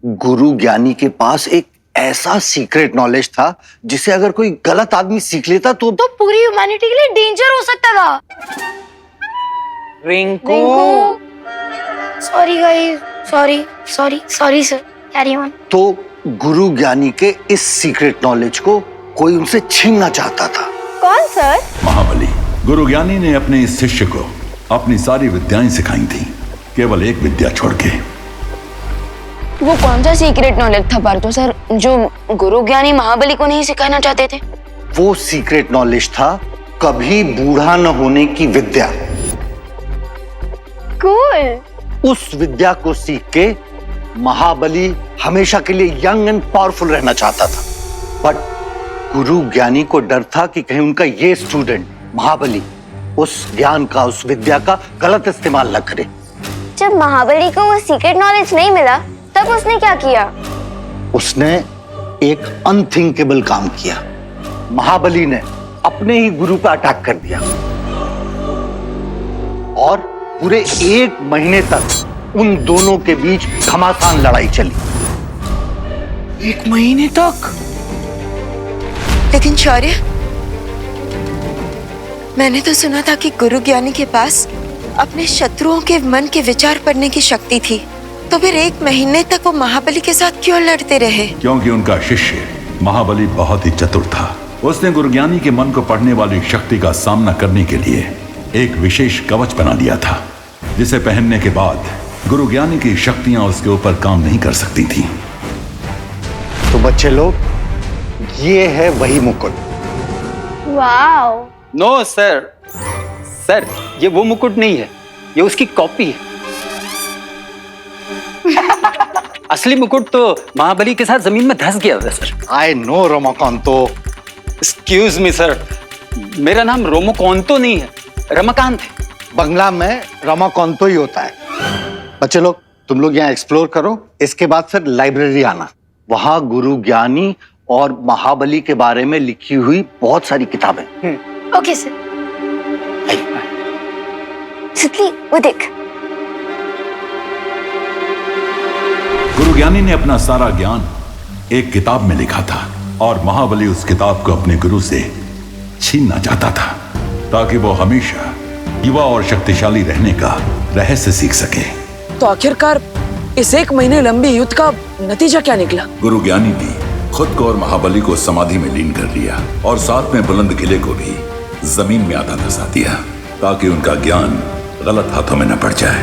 गुरु ज्ञानी के पास एक ऐसा सीक्रेट नॉलेज था जिसे अगर कोई गलत आदमी सीख लेता तो पूरी ह्यूमैनिटी के लिए डेंजर हो सकता था। Rinku, sorry guys, sorry sorry sorry sir, carry on. तो गुरु ज्ञानी के इस सीक्रेट नॉलेज को कोई उनसे छीनना चाहता था। कौन सर? महाबली। गुरु ज्ञानी ने अपने इस शिष्य को अपनी सारी विद्याएं सिखाई थी, केवल एक विद्या छोड़ के। वो कौन सा सीक्रेट नॉलेज था पार्थो सर जो गुरु ज्ञानी महाबली को नहीं सिखाना चाहते थे? वो सीक्रेट नॉलेज था कभी बूढ़ा न होने की विद्या। कूल। उस विद्या को सीख के महाबली हमेशा के लिए यंग एंड पावरफुल रहना चाहता था, बट गुरु ज्ञानी को डर था कि कहीं उनका ये स्टूडेंट महाबली उस ज्ञान का, उस विद्या का गलत इस्तेमाल न करे। जब महाबली को वो सीक्रेट नॉलेज नहीं मिला तब उसने क्या किया? उसने एक अनथिंकेबल काम किया। महाबली ने अपने ही गुरु पर अटैक कर दिया और पूरे 1 महीने तक उन दोनों के बीच घमासान लड़ाई चली। 1 महीने तक? लेकिन शौर्य, मैंने तो सुना था कि गुरु ज्ञानी के पास अपने शत्रुओं के मन के विचार पढ़ने की शक्ति थी, तो फिर 1 महीने तक वो महाबली के साथ क्यों लड़ते रहे? क्योंकि उनका शिष्य महाबली बहुत ही चतुर था। उसने गुरुज्ञानी के मन को पढ़ने वाली शक्ति का सामना करने के लिए एक विशेष कवच बना लिया था, जिसे पहनने के बाद गुरुज्ञानी की शक्तियां उसके ऊपर काम नहीं कर सकती थी। तो बच्चे लोग, ये है वही मुकुट। वाओ। नो सर, सर ये वो मुकुट नहीं है, ये उसकी कॉपी है। असली मुकुट तो महाबली के साथ जमीन में धंस गया था sir. I know Romakanto. Excuse me sir, मेरा नाम रोमोकांतो नहीं है, रमाकांत है। बंगला में रमाकांतो ही होता है। बच्चे लोग, तुम लोग यहाँ एक्सप्लोर करो, इसके बाद फिर लाइब्रेरी आना। वहां गुरु ज्ञानी और महाबली के बारे में लिखी हुई बहुत सारी किताबें। Okay sir. सुतली, वो देख। गुरुज्ञानी ने अपना सारा ज्ञान एक किताब में लिखा था और महाबली उस किताब को अपने गुरु से छीनना चाहता था, ताकि वो हमेशा युवा और शक्तिशाली रहने का रहस्य सीख सके। तो आखिरकार इस 1 महीने लंबी युद्ध का नतीजा क्या निकला? गुरुज्ञानी ने खुद को और महाबली को समाधि में लीन कर लिया और साथ में बुलंद किले को भी जमीन में आधा धंसा दिया, ताकि उनका ज्ञान गलत हाथों में न पड़ जाए।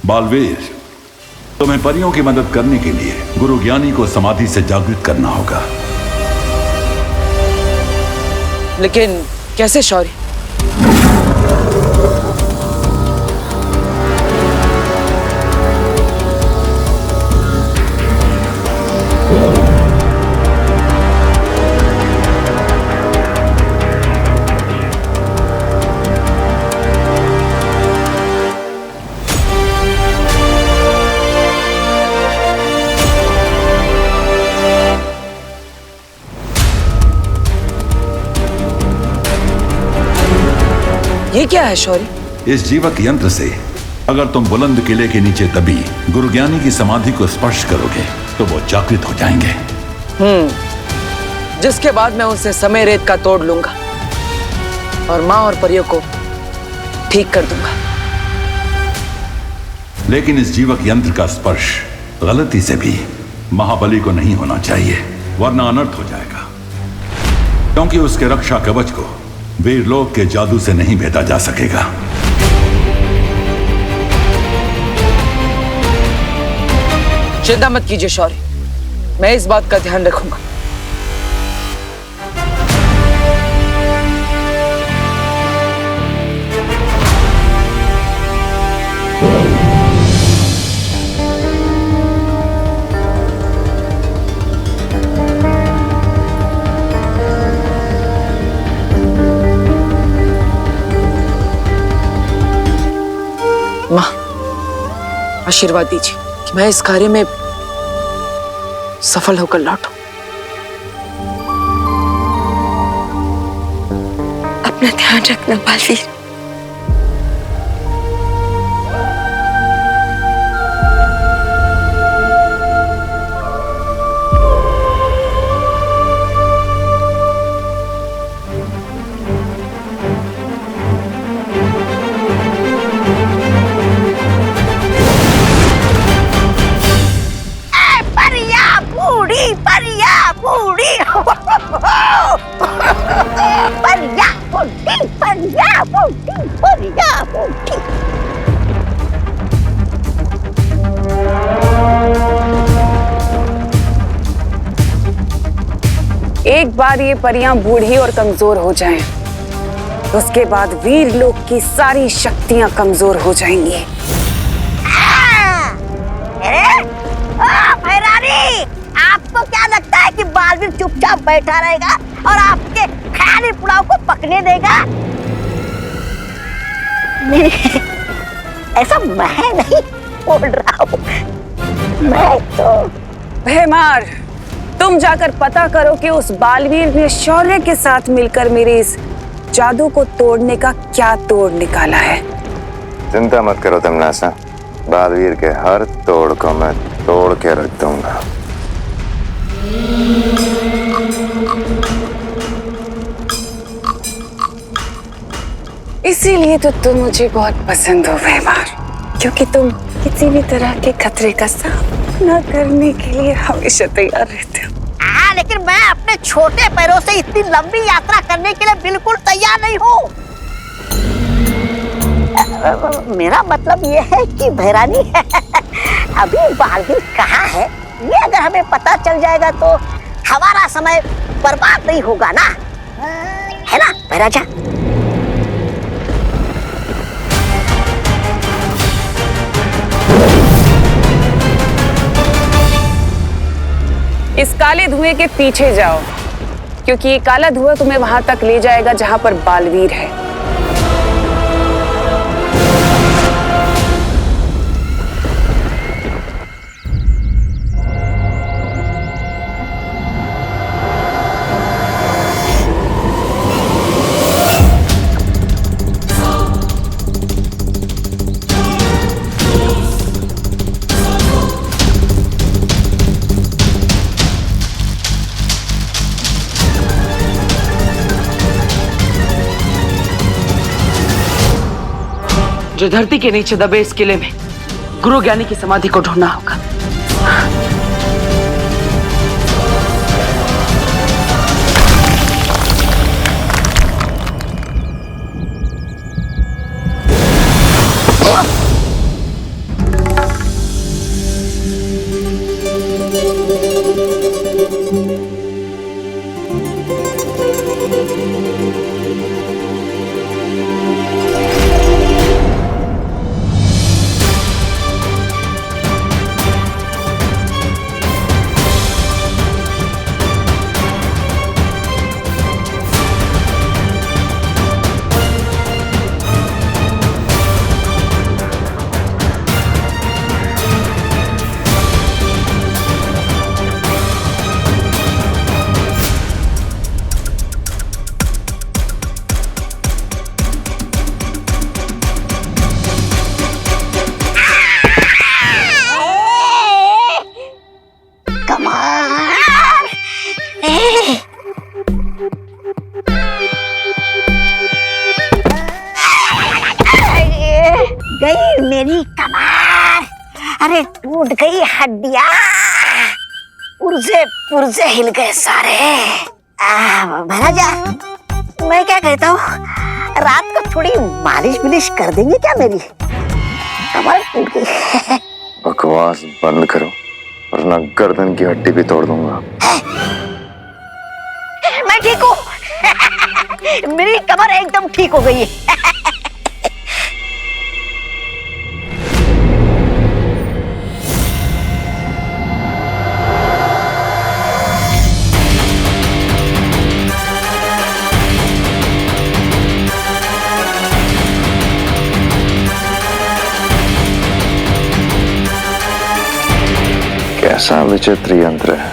बालवीर, तुम्हें परियों की मदद करने के लिए गुरुज्ञानी को समाधि से जागृत करना होगा। लेकिन कैसे शौर्य? ये क्या है शौर्य? इस जीवक यंत्र से अगर तुम बुलंद किले के नीचे दबी गुरुज्ञानी की समाधि को स्पर्श करोगे तो वो जागृत हो जाएंगे। जिसके बाद मैं उनसे समय रेत का तोड़ लूंगा और माँ और परियों को ठीक कर दूंगा। लेकिन इस जीवक यंत्र का स्पर्श गलती से भी महाबली को नहीं होना चाहिए, वरना अनर्थ हो जाएगा, क्योंकि उसके रक्षा कवच को वीरलोक के जादू से नहीं भेदा जा सकेगा। चिंता मत कीजिए शौर्य, मैं इस बात का ध्यान रखूंगा। माँ, आशीर्वाद दीजिए कि मैं इस कार्य में सफल होकर लौटूं। अपना ध्यान रखना बालवीर। एक बार ये परियां बूढ़ी और कमजोर हो जाएं, उसके बाद वीर लोक की सारी शक्तियां कमजोर हो जाएंगी। भैरानी, आपको क्या लगता है कि बालवीर चुपचाप बैठा रहेगा और आपके ख्याली पुलाव को पकने देगा? ऐसा मैं नहीं बोल रहा हूँ, मैं तो। भैमार, तुम जाकर पता करो कि उस बालवीर ने शौर्य के साथ मिलकर मेरे इस जादू को तोड़ने का क्या तोड़ निकाला है। चिंता मत करो तमनासा, बालवीर के हर तोड़ को मैं तोड़ के रख दूंगा। इसीलिए तो तुम मुझे बहुत पसंद हो भैमार। क्योंकि तुम किसी भी तरह के खतरे का सामना करने के लिए हमेशा तैयार रहते हो। हाँ, लेकिन मैं अपने छोटे पैरों से इतनी लंबी यात्रा करने के लिए बिल्कुल तैयार नहीं हूँ। मेरा मतलब ये है कि भैरानी अभी बालवीर कहाँ है, ये अगर हमें पता चल जाएगा तो हमारा समय बर्बाद नहीं होगा ना, है ना भैराजा? इस काले धुएं के पीछे जाओ, क्योंकि ये काला धुआं तुम्हें वहां तक ले जाएगा जहां पर बालवीर है। जो धरती के नीचे दबे इस किले में गुरु ज्ञानी की समाधि को ढूंढना होगा। गई मेरी कमर, अरे टूट गई हड्डियां, पुर्जे पुर्जे हिल गए सारे। महाराजा, मैं क्या कहता हूँ, रात को थोड़ी मालिश बिलिश कर देंगे क्या? मेरी कमर टूट गई। बकवास बंद करो वरना गर्दन की हड्डी भी तोड़ दूंगा। मैं ठीक हूँ, मेरी कमर एकदम ठीक हो गई है। कैसा विचित्र यंत्र है।